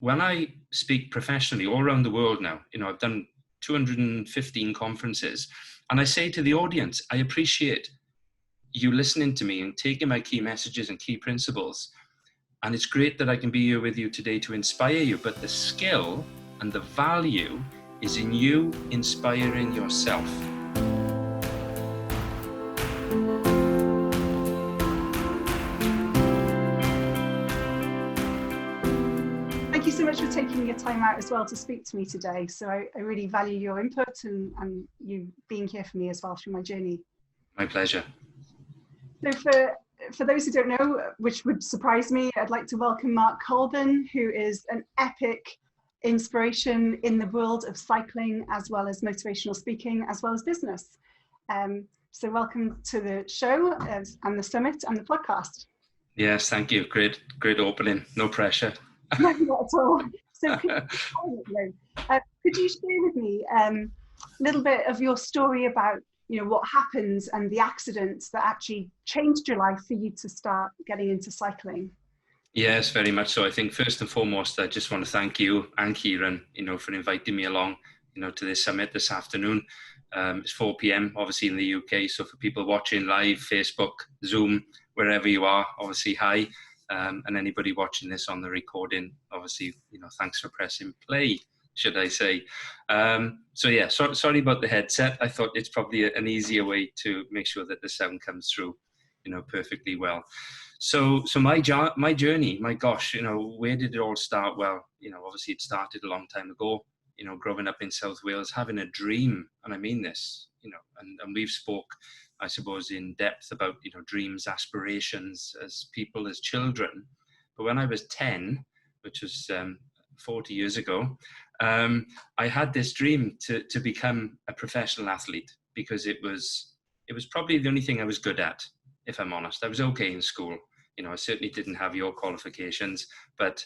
when I speak professionally all around the world now, I've done 215 conferences, and I say to the audience, I appreciate you listening to me and taking my key messages and key principles. And it's great that I can be here with you today to inspire you, but the skill and the value is in you inspiring yourself. Thank you so much for taking your time out as well to speak to me today. So I really value your input and you being here for me as well through my journey. My pleasure. So for those who don't know, which would surprise me, I'd like to welcome Mark Colbourne, who is an epic inspiration in the world of cycling, as well as motivational speaking, as well as business. So welcome to the show and the summit and the podcast. Yes, thank you. Great opening. No pressure. No, not at all. So could you share with me a little bit of your story about what happens and the accidents that actually changed your life for you to start getting into cycling? Yes, very much so. I think first and foremost, I just want to thank you and Kieran, for inviting me along, to this summit this afternoon. It's 4 p.m. obviously in the UK. So for people watching live, Facebook, Zoom, wherever you are, obviously hi. And anybody watching this on the recording, obviously, thanks for pressing play, should I say. So yeah, sorry about the headset. I thought it's probably an easier way to make sure that the sound comes through, perfectly well. So my journey, my gosh, where did it all start? Well, obviously it started a long time ago, growing up in South Wales, having a dream. And I mean this, and we've spoke, I suppose, in depth about, dreams, aspirations as people, as children. But when I was 10, which was 40 years ago, I had this dream to become a professional athlete, because it was probably the only thing I was good at, if I'm honest. I was okay in school. I certainly didn't have your qualifications, but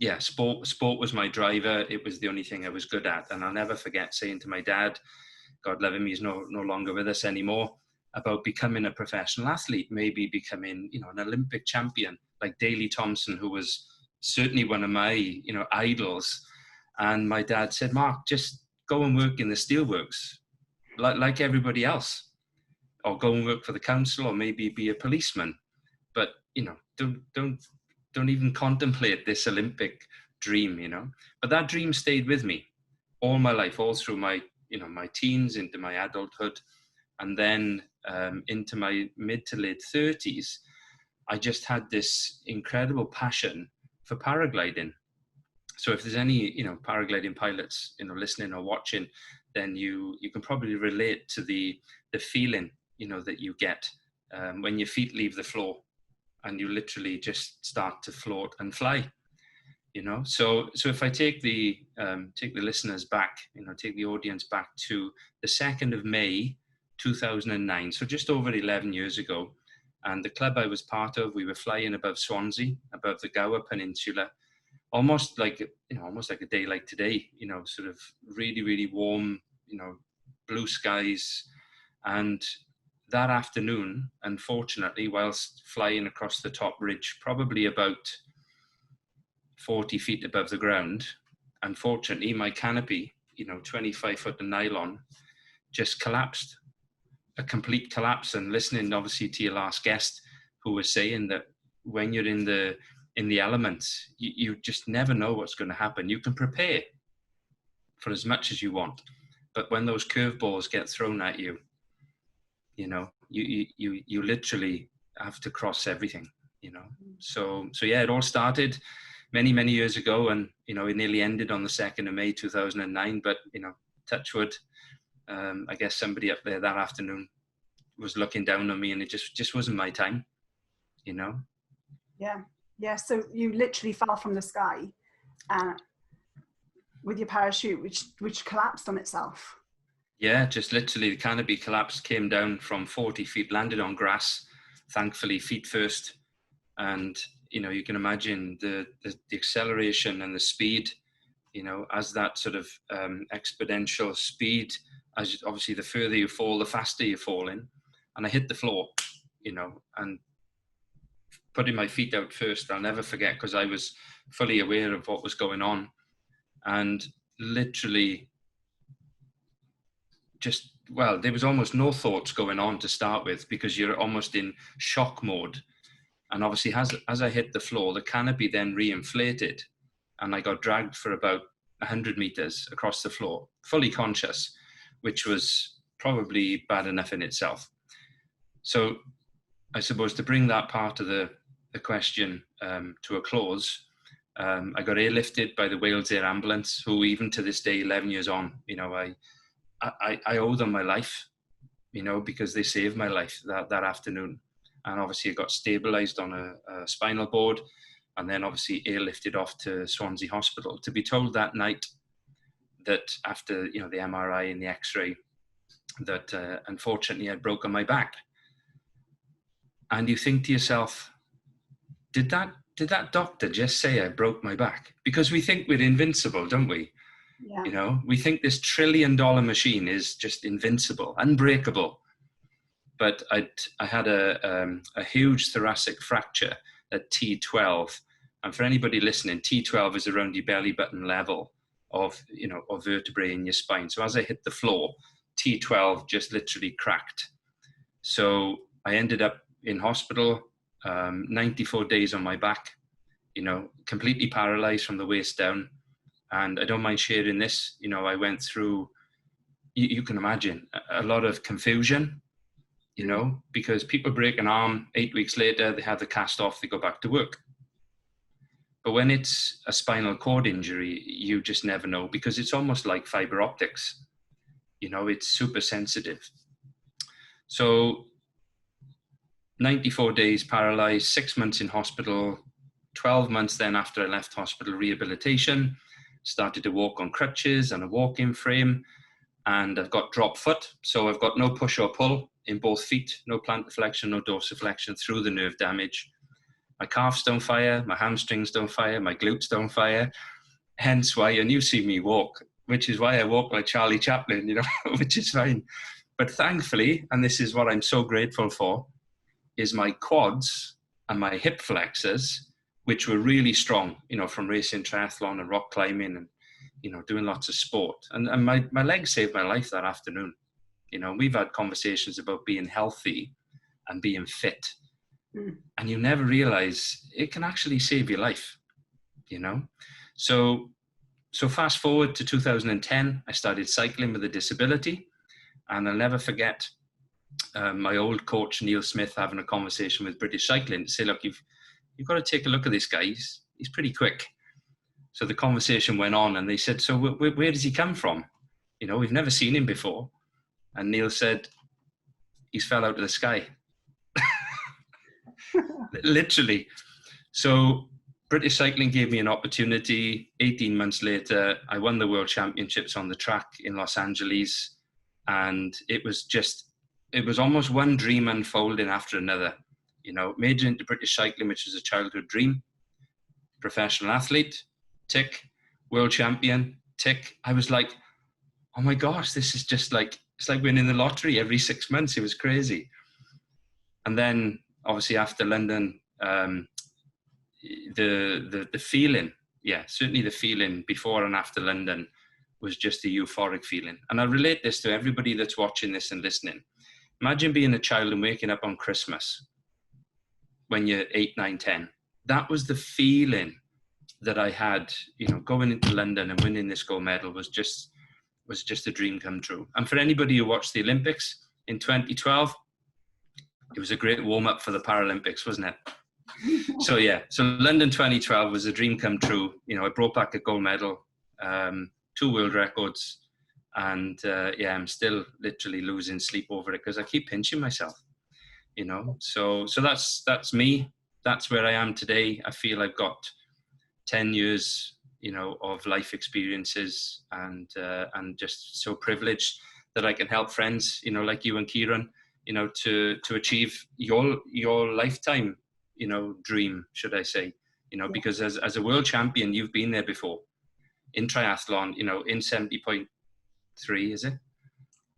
yeah, sport was my driver. It was the only thing I was good at. And I'll never forget saying to my dad, God love him, he's no longer with us anymore, about becoming a professional athlete, maybe becoming, an Olympic champion like Daley Thompson, who was certainly one of my, idols. And my dad said, Mark, just go and work in the steelworks like everybody else, or go and work for the council, or maybe be a policeman. But, don't even contemplate this Olympic dream, But that dream stayed with me all my life, all through my, my teens, into my adulthood, and then into my mid to late 30s. I just had this incredible passion for paragliding. So if there's any, paragliding pilots, listening or watching, then you can probably relate to the feeling, that you get when your feet leave the floor and you literally just start to float and fly. So if I take the listeners back, take the audience back to the 2nd of May, 2009, so just over 11 years ago, and the club I was part of, we were flying above Swansea, above the Gower Peninsula, almost like a day like today, sort of really, really warm, blue skies. And that afternoon, unfortunately, whilst flying across the top ridge, probably about 40 feet above the ground, unfortunately, my canopy, 25 foot of nylon, just collapsed. A complete collapse. And listening obviously to your last guest, who was saying that when you're in the elements, you just never know what's going to happen. You can prepare for as much as you want, but when those curveballs get thrown at you, you literally have to cross everything. So yeah, it all started many years ago, and it nearly ended on the 2nd of May 2009. But touch wood, I guess somebody up there that afternoon was looking down on me, and it just wasn't my time. Yeah. So you literally fell from the sky with your parachute, which collapsed on itself. Yeah, just literally the canopy collapsed, came down from 40 feet, landed on grass, thankfully feet first. And, you can imagine the acceleration and the speed, as that sort of exponential speed, as obviously the further you fall, the faster you're falling. And I hit the floor, and putting my feet out first, I'll never forget, because I was fully aware of what was going on, and literally just, well, there was almost no thoughts going on to start with, because you're almost in shock mode. And obviously as I hit the floor, the canopy then re-inflated, and I got dragged for about 100 meters across the floor, fully conscious, which was probably bad enough in itself. So I suppose to bring that part of the question to a close, I got airlifted by the Wales Air Ambulance, who even to this day, 11 years on, you know, I owe them my life, you know, because they saved my life that afternoon. And obviously I got stabilized on a spinal board, and then obviously airlifted off to Swansea Hospital, to be told that night that after, you know, the MRI and the X-ray, that unfortunately I'd broken my back. And you think to yourself, did that doctor just say I broke my back? Because we think we're invincible, don't we? Yeah. You know, we think this $1 trillion machine is just invincible, unbreakable. But I had a huge thoracic fracture at T12. And for anybody listening, T12 is around your belly button level of, you know, of vertebrae in your spine. So as I hit the floor, T12 just literally cracked. So I ended up in hospital, 94 days on my back, you know, completely paralyzed from the waist down. And I don't mind sharing this, you know, I went through, you can imagine, a lot of confusion, you know, because people break an arm, 8 weeks later, they have the cast off, they go back to work. But when it's a spinal cord injury, you just never know, because it's almost like fiber optics, you know, it's super sensitive. So 94 days paralyzed, 6 months in hospital, 12 months then after I left hospital, rehabilitation, started to walk on crutches and a walking frame, and I've got drop foot. So I've got no push or pull in both feet, no plantar flexion, no dorsiflexion through the nerve damage. My calves don't fire, my hamstrings don't fire, my glutes don't fire. Hence why, and you see me walk, which is why I walk like Charlie Chaplin, you know, which is fine. But thankfully, and this is what I'm so grateful for, is my quads and my hip flexors, which were really strong, you know, from racing triathlon and rock climbing and, you know, doing lots of sport. And my legs saved my life that afternoon. You know, we've had conversations about being healthy and being fit. And you never realize it can actually save your life, you know? So fast forward to 2010, I started cycling with a disability. And I'll never forget my old coach, Neil Smith, having a conversation with British Cycling to say, look, you've got to take a look at this guy. He's pretty quick. So the conversation went on, and they said, so where does he come from? You know, we've never seen him before. And Neil said, he's fell out of the sky. Literally. So British Cycling gave me an opportunity. 18 months later, I won the World Championships on the track in Los Angeles. And it was almost one dream unfolding after another. You know, made it into British Cycling, which was a childhood dream. Professional athlete, tick. World champion, tick. I was like, oh my gosh, this is just like, it's like winning the lottery every 6 months. It was crazy. And then obviously after London, the feeling, yeah, certainly the feeling before and after London was just a euphoric feeling. And I relate this to everybody that's watching this and listening. Imagine being a child and waking up on Christmas when you're 8, 9, 10. That was the feeling that I had, you know, going into London and winning this gold medal was just a dream come true. And for anybody who watched the Olympics in 2012, it was a great warm-up for the Paralympics, wasn't it? So yeah, so London 2012 was a dream come true. You know, I brought back a gold medal, 2 world records, and yeah, I'm still literally losing sleep over it because I keep pinching myself, you know. So that's me. That's where I am today. I feel I've got 10 years, you know, of life experiences, and just so privileged that I can help friends, you know, like you and Kieran, you know, to achieve your lifetime, you know, dream, should I say, you know, yeah. Because as a world champion, you've been there before in triathlon, you know, in 70.3, is it?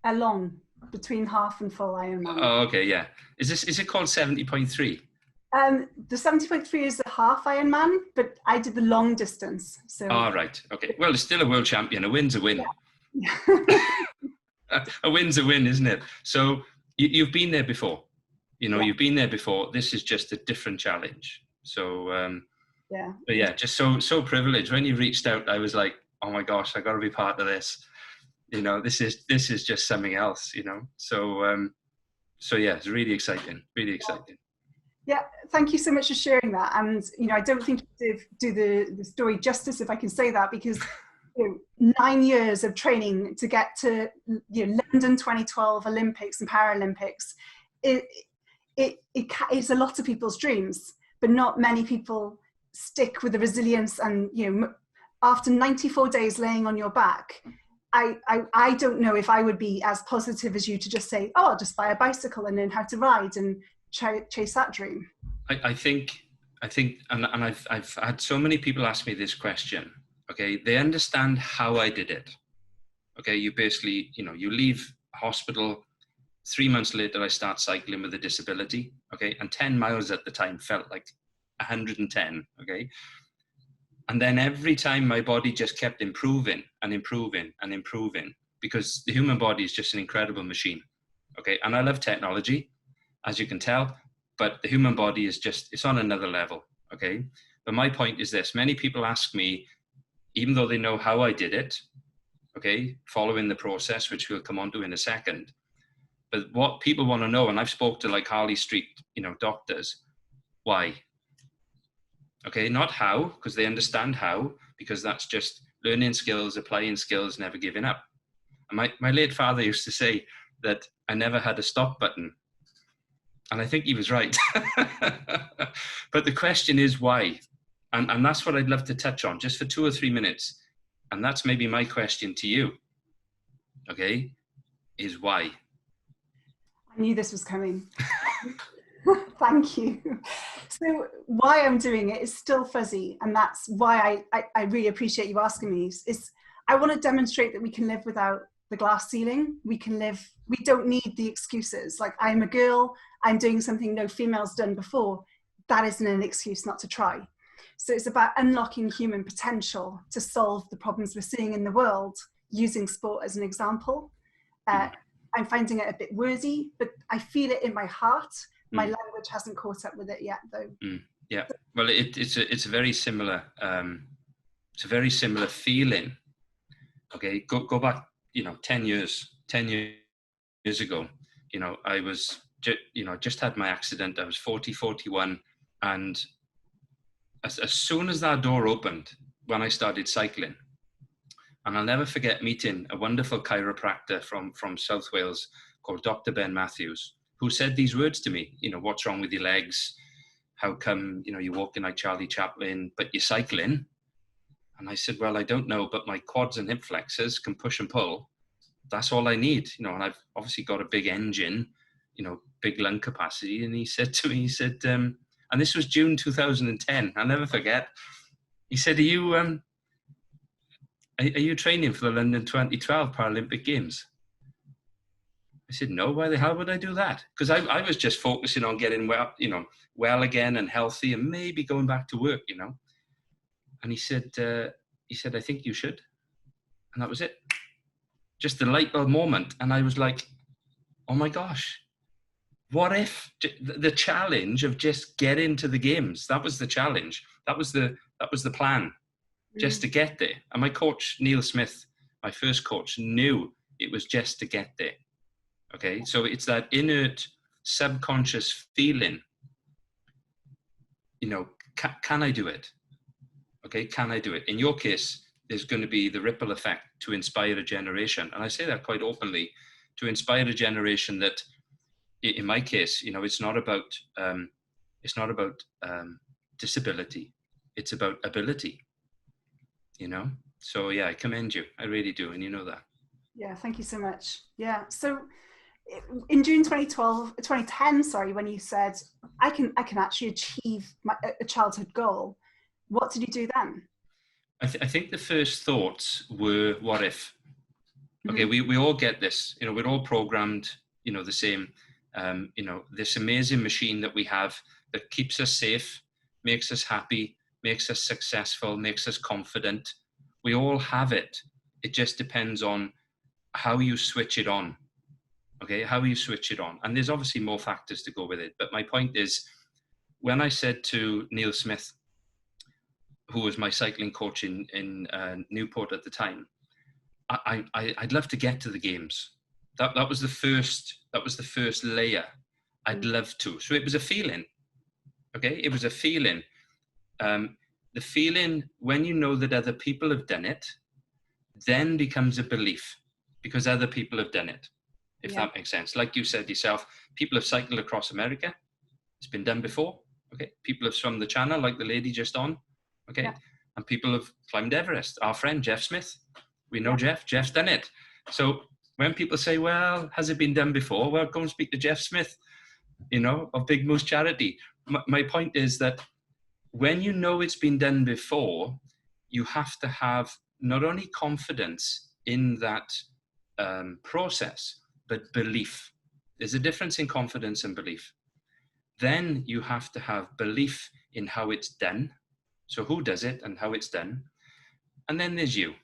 Long, between half and full Ironman. Oh, okay, yeah. Is it called 70.3? The 70.3 is the half Ironman, but I did the long distance. So. Oh, right. Okay. Well, it's still a world champion. A win's a win. Yeah. A win's a win, isn't it? So you've been there before. You've been there before. This is just a different challenge. So, but yeah, just so privileged. When you reached out, I was like, oh my gosh, I got to be part of this. This is just something else. So yeah, it's really exciting. Really exciting. Yeah, thank you so much for sharing that. And I don't think you do the story justice, if I can say that, because 9 years of training to get to London 2012 Olympics and Paralympics. It's a lot of people's dreams, but not many people stick with the resilience. And after 94 days laying on your back, I don't know if I would be as positive as you to just say, oh, I'll just buy a bicycle and learn how to ride and chase that dream. I think, and I've had so many people ask me this question. Okay, they understand how I did it. Okay, you basically, you leave hospital. 3 months later, I start cycling with a disability. Okay, and 10 miles at the time felt like 110. Okay, and then every time my body just kept improving and improving and improving, because the human body is just an incredible machine. Okay, and I love technology, as you can tell, but the human body is it's on another level. Okay, but my point is this: many people ask me, even though they know how I did it, okay, following the process, which we'll come on to in a second. But what people want to know, and I've spoke to like Harley Street, doctors, why? Okay, not how, because they understand how, because that's just learning skills, applying skills, never giving up. And my late father used to say that I never had a stop button. And I think he was right. But the question is why? And that's what I'd love to touch on just for 2 or 3 minutes. And that's maybe my question to you, okay, is why? I knew this was coming. Thank you. So why I'm doing it is still fuzzy. And that's why I really appreciate you asking me. I want to demonstrate that we can live without the glass ceiling. We don't need the excuses. Like, I'm a girl, I'm doing something no female's done before. That isn't an excuse not to try. So it's about unlocking human potential to solve the problems we're seeing in the world, using sport as an example. I'm finding it a bit wordy, but I feel it in my heart. My language hasn't caught up with it yet, though. Yeah, well, it's a very similar. It's a very similar feeling. Okay, go back, 10 years ago. I was, just had my accident. I was 41, and as soon as that door opened, when I started cycling, and I'll never forget meeting a wonderful chiropractor from South Wales called Dr. Ben Matthews, who said these words to me, what's wrong with your legs? How come, you're walking like Charlie Chaplin, but you're cycling? And I said, well, I don't know, but my quads and hip flexors can push and pull. That's all I need, and I've obviously got a big engine, big lung capacity. And he said to me, and this was June 2010, I'll never forget. He said, are you training for the London 2012 Paralympic Games? I said, no, why the hell would I do that? Because I was just focusing on getting well again and healthy and maybe going back to work, And he said, I think you should. And that was it. Just the light bulb moment. And I was like, oh my gosh, what if the challenge of just getting to the games? That was the challenge. That was the plan, just to get there. And my coach, Neil Smith, my first coach, knew it was just to get there. Okay, so it's that inert subconscious feeling, can I do it? Okay, can I do it? In your case, there's going to be the ripple effect to inspire a generation. And I say that quite openly, to inspire a generation that, in my case, it's not about disability. It's about ability, So yeah, I commend you. I really do. And you know that. Yeah, thank you so much. Yeah. So in June 2010, when you said, I can actually achieve a childhood goal, what did you do then? I think the first thoughts were, what if? Okay, we all get this, we're all programmed, the same, this amazing machine that we have that keeps us safe, makes us happy, makes us successful, makes us confident. We all have it. It just depends on how you switch it on. Okay, how you switch it on. And there's obviously more factors to go with it. But my point is, when I said to Neil Smith, who was my cycling coach in Newport at the time, I'd love to get to the games. That was the first layer. I'd love to. So it was a feeling. Okay, it was a feeling. The feeling when you know that other people have done it, then becomes a belief because other people have done it. If that makes sense. Like you said yourself, people have cycled across America. It's been done before. Okay, people have swum the channel, like the lady just on. Okay, and people have climbed Everest. Our friend Jeff Smith, we know Jeff. Jeff's done it. So when people say, "Well, has it been done before?" Well, go and speak to Jeff Smith, of Big Moose Charity. My point is that when you know it's been done before, you have to have not only confidence in that process, but belief. There's a difference in confidence and belief. Then you have to have belief in how it's done. So who does it and how it's done. And then there's you.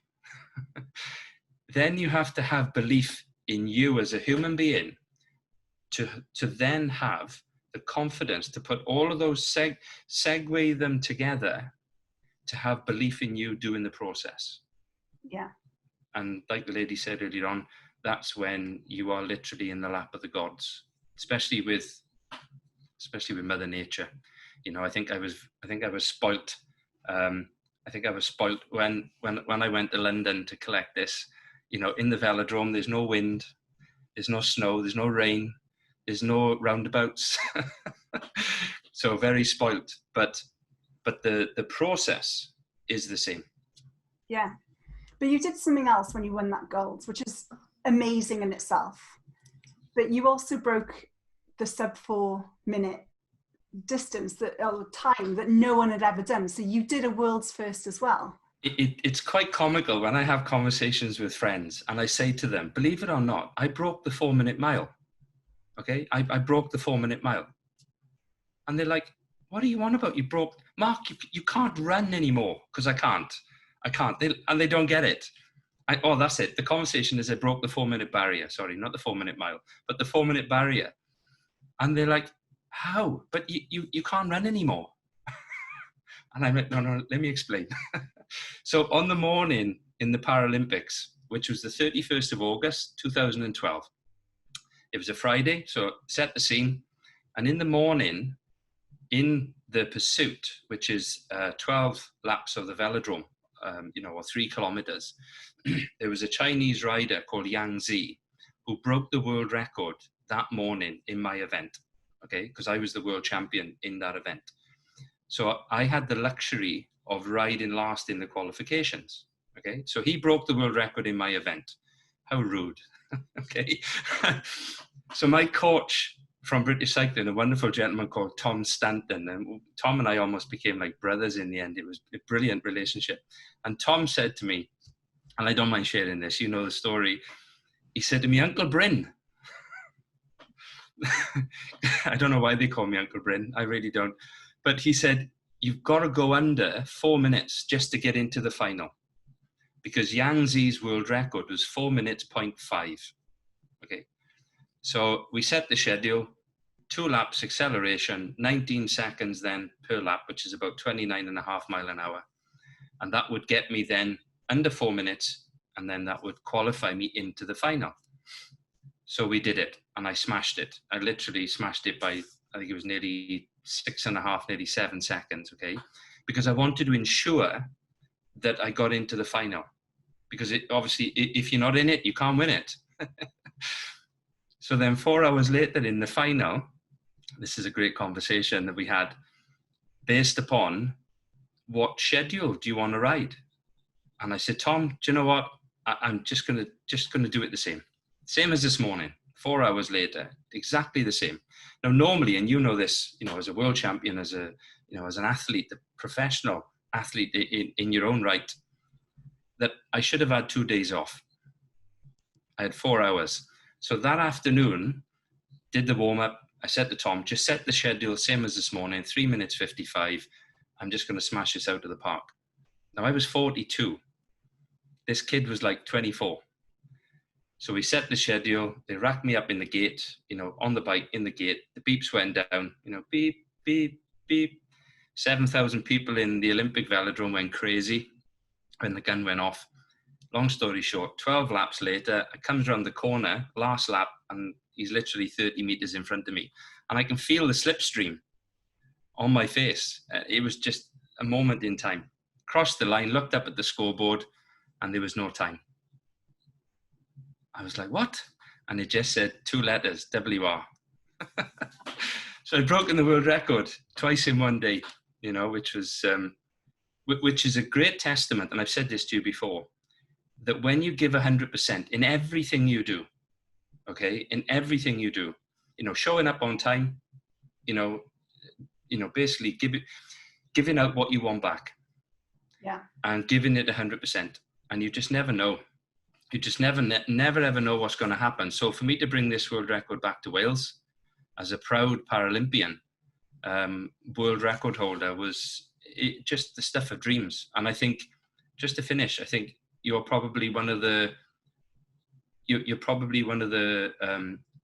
Then you have to have belief in you as a human being to then have the confidence to put all of those, segue them together to have belief in you doing the process. Yeah. And like the lady said earlier on, that's when you are literally in the lap of the gods, especially with Mother Nature. I think I was spoilt. I think I was spoilt when I went to London to collect this. In the velodrome, there's no wind, there's no snow, there's no rain, there's no roundabouts. So very spoilt, but the process is the same. Yeah. But you did something else when you won that gold, which is amazing in itself. But you also broke the sub 4 minute distance time that no one had ever done. So you did a world's first as well. It's quite comical when I have conversations with friends and I say to them, believe it or not, I broke the 4 minute mile. Okay, I broke the 4 minute mile. And they're like, what are you on about? You broke, Mark, you can't run anymore. Because I can't. And they don't get it. That's it. The conversation is I broke the 4 minute barrier. Sorry, not the 4 minute mile, but the 4 minute barrier. And they're like, how? But you can't run anymore. And I'm like, no, let me explain. So on the morning in the Paralympics, which was the 31st of August, 2012, it was a Friday, so set the scene. And in the morning, in the pursuit, which is 12 laps of the velodrome, or 3 kilometers, there was a Chinese rider called Yang Zi who broke the world record that morning in my event, okay, because I was the world champion in that event. So I had the luxury of riding last in the qualifications, okay? So he broke the world record in my event. How rude, okay? So my coach from British Cycling, a wonderful gentleman called Tom Stanton, and Tom and I almost became like brothers in the end. It was a brilliant relationship. And Tom said to me, and I don't mind sharing this, you know the story, he said to me, Uncle Bryn. I don't know why they call me Uncle Bryn, I really don't. But he said, you've got to go under 4 minutes just to get into the final. Because Yang Zi's world record was 4 minutes, 0.5. Okay. So we set the schedule, 2 laps acceleration, 19 seconds then per lap, which is about 29.5 miles an hour. And that would get me then under 4 minutes, and then that would qualify me into the final. So we did it, and I smashed it. I literally smashed it by, I think it was nearly 6.5, nearly 7 seconds, okay? Because I wanted to ensure that I got into the final. Because obviously, if you're not in it, you can't win it. So then 4 hours later in the final, this is a great conversation that we had, based upon what schedule do you want to ride? And I said, Tom, do you know what? I'm just gonna do it the same as this morning. 4 hours later, exactly the same. Now, normally, and you know this, as a world champion, as an athlete, a professional athlete in your own right, that I should have had 2 days off. I had 4 hours. So that afternoon, did the warm up. I said to Tom, just set the schedule, same as this morning, 3 minutes 55. I'm just going to smash this out of the park. Now, I was 42. This kid was like 24. So we set the schedule. They racked me up in the gate, on the bike in the gate. The beeps went down, beep, beep, beep. 7,000 people in the Olympic velodrome went crazy when the gun went off. Long story short, 12 laps later, it comes around the corner, last lap, and he's literally 30 meters in front of me. And I can feel the slipstream on my face. It was just a moment in time. Crossed the line, looked up at the scoreboard, and there was no time. I was like, what? And it just said 2 letters, WR. So I'd broken the world record twice in one day, which is a great testament. And I've said this to you before, that when you give 100% in everything you do, okay, in everything you do, showing up on time, basically giving out what you want back. Yeah. And giving it 100%. And you just never know. You just never ever know what's going to happen. So for me to bring this world record back to Wales as a proud Paralympian world record holder was just the stuff of dreams. And I think, just to finish, I think you're probably one of the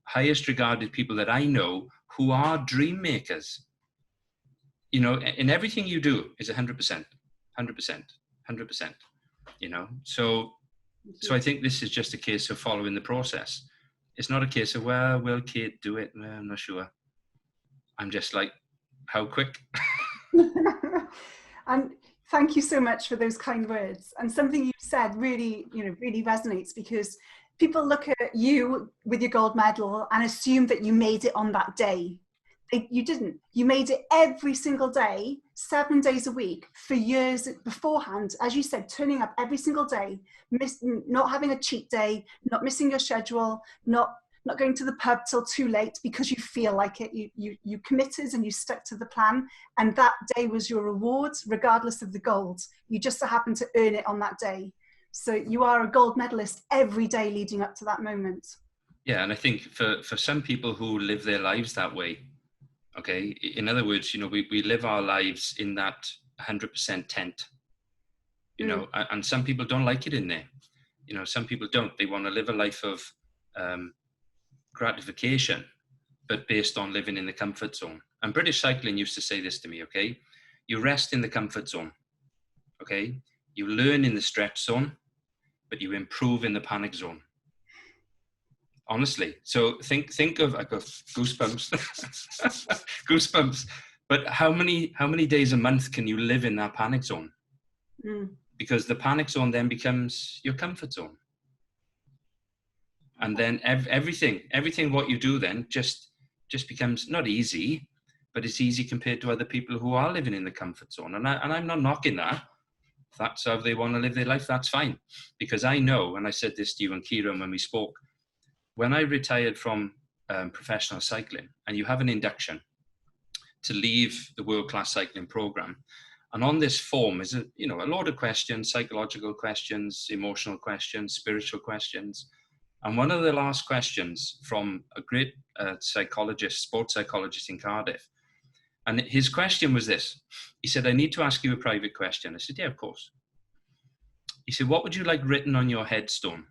highest regarded people that I know who are dream makers. In everything you do is 100%, 100%, 100%. So I think this is just a case of following the process. It's not a case of, well, will Kate do it? Well, I'm not sure. I'm just like, how quick? And thank you so much for those kind words. And something you said really, really resonates, because people look at you with your gold medal and assume that you made it on that day. You didn't. You made it every single day, 7 days a week, for years beforehand. As you said, turning up every single day, not having a cheat day, not missing your schedule, not going to the pub till too late because you feel like it. You committed and you stuck to the plan, and that day was your reward, regardless of the gold. You just so happened to earn it on that day. So you are a gold medalist every day leading up to that moment. Yeah, and I think for some people who live their lives that way, okay, in other words, we live our lives in that 100% tent, and some people don't like it in there. Some people don't. They want to live a life of gratification, but based on living in the comfort zone. And British Cycling used to say this to me, okay? You rest in the comfort zone, okay? You learn in the stretch zone, but you improve in the panic zone. Honestly. So think of, I got goosebumps, goosebumps. But how many days a month can you live in that panic zone? Because the panic zone then becomes your comfort zone. And then everything what you do then just becomes not easy, but it's easy compared to other people who are living in the comfort zone. And I'm not knocking that. If that's how they want to live their life, that's fine. Because I know, and I said this to you and Kieran when we spoke, when I retired from professional cycling, and you have an induction to leave the world-class cycling program, and on this form is a load of questions, psychological questions, emotional questions, spiritual questions. And one of the last questions from a great psychologist, sports psychologist in Cardiff, and his question was this. He said, I need to ask you a private question. I said, yeah, of course. He said, what would you like written on your headstone?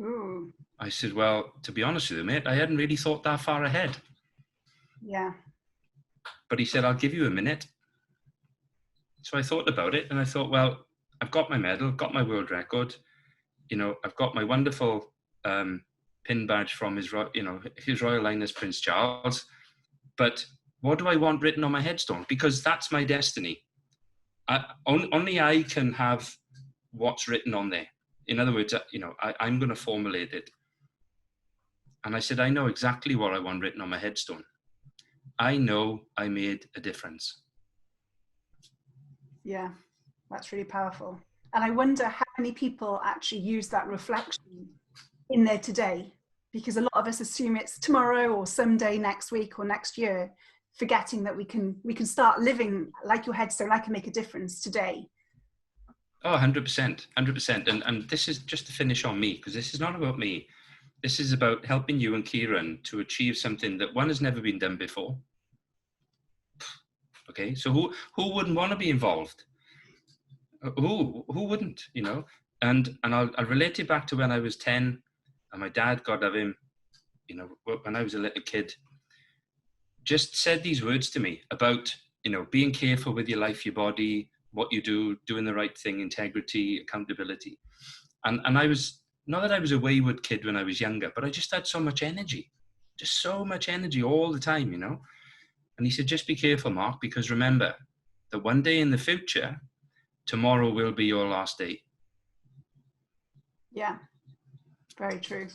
Ooh. I said, well, to be honest with you, mate, I hadn't really thought that far ahead. Yeah. But he said, I'll give you a minute. So I thought about it, and I thought, well, I've got my medal, got my world record, I've got my wonderful pin badge from His Royal Highness Prince Charles. But what do I want written on my headstone? Because that's my destiny. Only I can have what's written on there. In other words, I'm going to formulate it. And I said, I know exactly what I want written on my headstone. I know I made a difference. Yeah, that's really powerful. And I wonder how many people actually use that reflection in their today, because a lot of us assume it's tomorrow or someday next week or next year, forgetting that we can start living like your headstone. I can make a difference today. Oh, 100%, 100%. And this is just to finish on me, because this is not about me. This is about helping you and Kieran to achieve something that one has never been done before. Okay, so who wouldn't want to be involved? Who wouldn't, you know? And I'll relate it back to when I was 10, and my dad, God love him, you know, when I was a little kid, just said these words to me about, you know, being careful with your life, your body, what you do, doing the right thing, integrity, accountability. And I was, not that I was a wayward kid when I was younger, but I just had so much energy, just so much energy all the time, you know? And he said, just be careful, Mark, because remember that one day in the future, tomorrow will be your last day. Yeah, very true.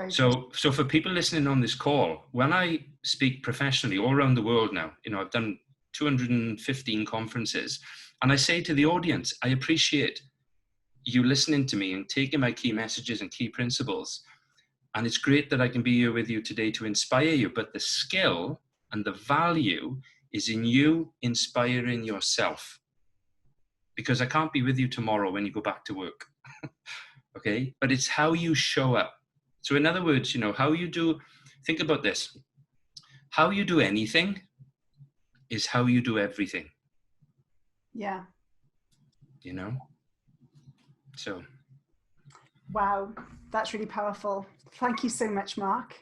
So for people listening on this call, when I speak professionally all around the world now, you know, I've done 215 conferences, and I say to the audience, I appreciate you listening to me and taking my key messages and key principles. And it's great that I can be here with you today to inspire you, but the skill and the value is in you inspiring yourself. Because I can't be with you tomorrow when you go back to work. Okay, but it's how you show up. So in other words, you know, how you do, think about this. How you do anything is how you do everything. Yeah. You know? So. Wow, that's really powerful. Thank you so much, Mark.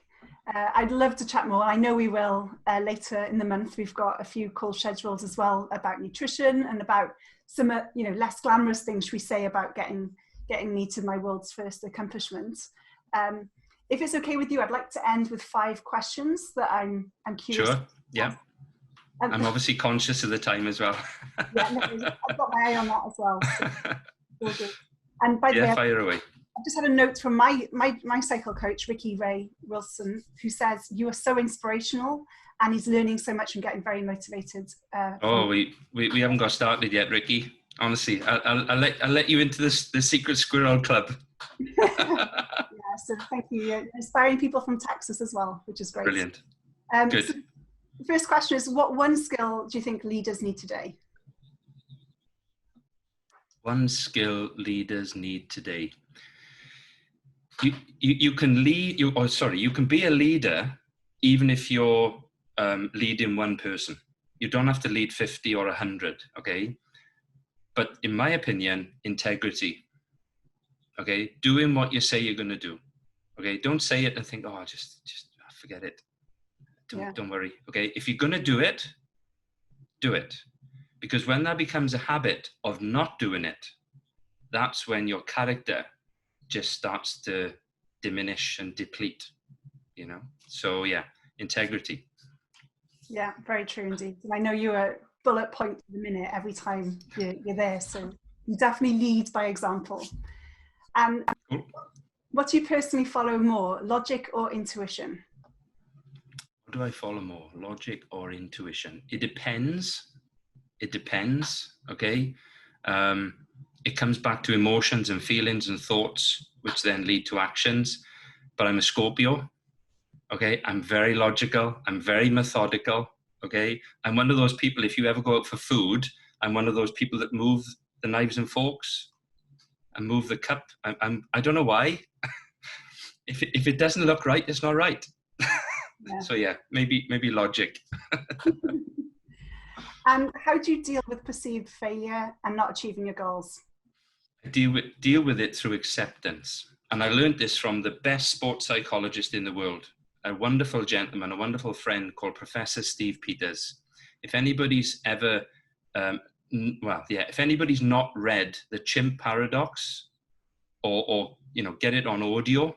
I'd love to chat more. I know we will later in the month. We've got a few calls scheduled as well about nutrition and about some, you know, less glamorous things we say about getting me to my world's first accomplishment. If it's okay with you, I'd like to end with 5 questions that I'm curious. Sure. Yeah. I'm obviously conscious of the time as well. Yeah, no, I've got my eye on that as well. So, and by the way, fire away. I've just had a note from my cycle coach, Ricky Ray Wilson, who says you are so inspirational, and he's learning so much and getting very motivated. We haven't got started yet, Ricky. Honestly, I'll let you into the secret squirrel club. Yeah, so thank you. You're inspiring people from Texas as well, which is great. Brilliant. Good. So the first question is, what one skill do you think leaders need today? One skill leaders need today. You can lead. You can be a leader even if you're leading one person. You don't have to lead 50 or 100. Okay. But in my opinion, integrity. Okay, doing what you say you're going to do. Okay, don't say it and think, oh, just forget it. Don't worry. Okay, if you're going to do it, do it. Because when that becomes a habit of not doing it, that's when your character just starts to diminish and deplete, you know? So yeah, integrity. Yeah, very true indeed. And I know you are bullet point in a minute every time you're there. So you definitely lead by example. And what do you personally follow more, logic or intuition? What do I follow more, logic or intuition? It depends. It depends, okay? It comes back to emotions and feelings and thoughts, which then lead to actions. But I'm a Scorpio, okay? I'm very logical. I'm very methodical, okay? I'm one of those people, if you ever go out for food, I'm one of those people that move the knives and forks and move the cup. I don't know why. If it doesn't look right, it's not right. Yeah. So yeah, maybe logic. And how do you deal with perceived failure and not achieving your goals? I deal with it through acceptance. And I learned this from the best sports psychologist in the world, a wonderful gentleman, a wonderful friend called Professor Steve Peters. If anybody's ever, if anybody's not read The Chimp Paradox, or get it on Audible,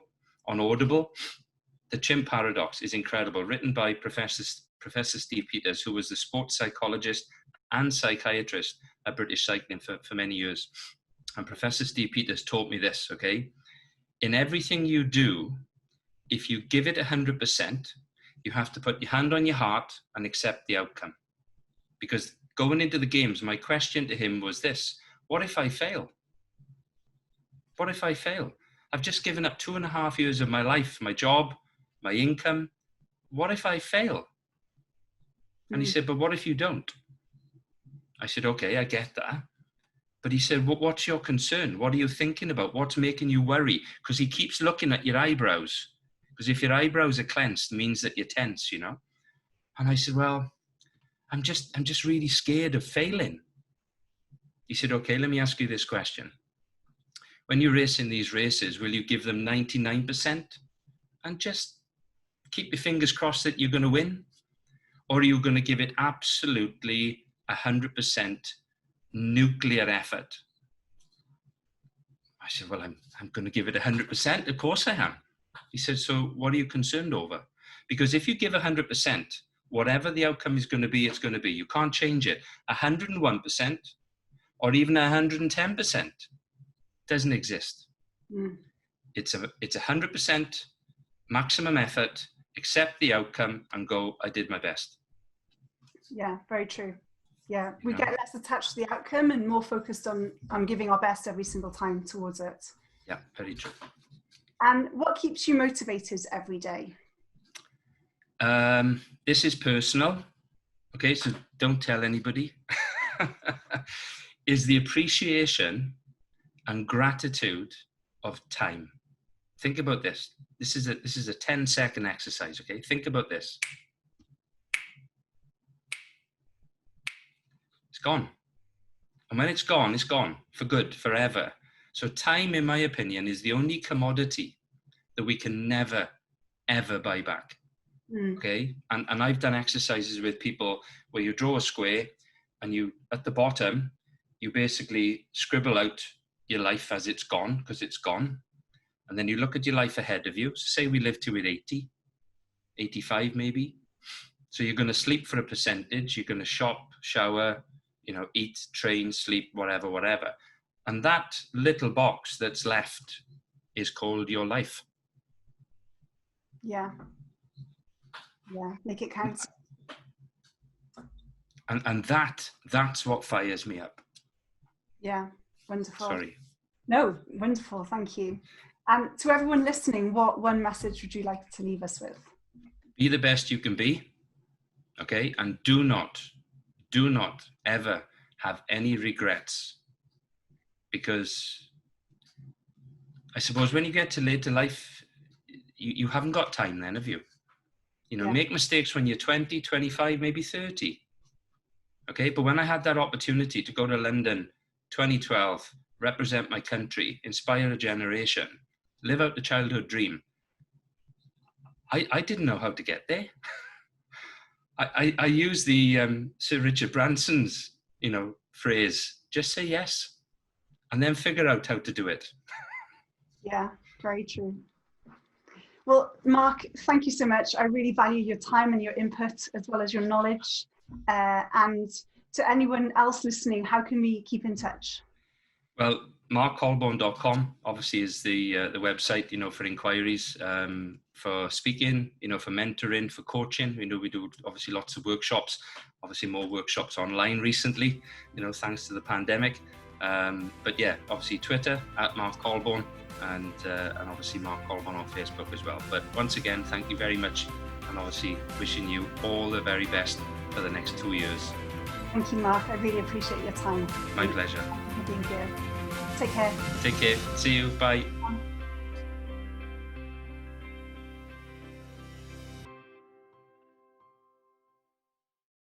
The Chimp Paradox is incredible, written by Professor Steve Peters, who was the sports psychologist and psychiatrist at British Cycling for many years. And Professor Steve Peters taught me this, okay? In everything you do, if you give it 100%, you have to put your hand on your heart and accept the outcome. Because going into the games, my question to him was this: what if I fail? What if I fail? I've just given up 2.5 years of my life, my job, my income. What if I fail? And he said, but what if you don't? I said, okay, I get that. But he said, well, what's your concern? What are you thinking about? What's making you worry? Because he keeps looking at your eyebrows. Because if your eyebrows are clenched, it means that you're tense, you know? And I said, well, I'm just really scared of failing. He said, okay, let me ask you this question. When you race in these races, will you give them 99% and just keep your fingers crossed that you're going to win? Or are you going to give it absolutely 100% nuclear effort? I said, well, I'm going to give it 100%. Of course I am. He said, so what are you concerned over? Because if you give 100%, whatever the outcome is going to be, it's going to be. You can't change it. 101% or even 110% doesn't exist. Mm. It's 100% maximum effort, accept the outcome and go, I did my best. Yeah, very true. Yeah, we get less attached to the outcome and more focused on giving our best every single time towards it. Yeah, very true. And what keeps you motivated every day? This is personal. Okay, so don't tell anybody. Is the appreciation and gratitude of time. Think about this. This is a 10-second exercise, okay? Think about this. It's gone. And when it's gone for good, forever. So time, in my opinion, is the only commodity that we can never, ever buy back. Okay? And I've done exercises with people where you draw a square and you, at the bottom, you basically scribble out your life as it's gone, because it's gone. And then you look at your life ahead of you. So say we live to it 80, 85 maybe. So you're going to sleep for a percentage. You're going to shop, shower, eat, train, sleep, whatever. And that little box that's left is called your life. Yeah. Yeah, make it count. And that's what fires me up. Yeah, wonderful. Sorry. No, wonderful, thank you. And to everyone listening, what one message would you like to leave us with? Be the best you can be, okay? And do not ever have any regrets, because I suppose when you get to later life, you haven't got time then, have you? Make mistakes when you're 20, 25, maybe 30. Okay, but when I had that opportunity to go to London, 2012, represent my country, inspire a generation, live out the childhood dream, I didn't know how to get there. I use the Sir Richard Branson's, phrase, just say yes, and then figure out how to do it. Yeah, very true. Well, Mark, thank you so much. I really value your time and your input, as well as your knowledge. And to anyone else listening, how can we keep in touch? Well, markcolbourne.com obviously is the website, for inquiries, for speaking, for mentoring, for coaching. We do obviously lots of workshops, obviously more workshops online recently, thanks to the pandemic. But yeah, obviously Twitter at Mark Colbourne, and obviously Mark Colbourne on Facebook as well. But once again, thank you very much, and obviously wishing you all the very best for the next 2 years. Thank you, Mark. I really appreciate your time. My pleasure. Thank you for being here. Take care. Take care. See you. Bye.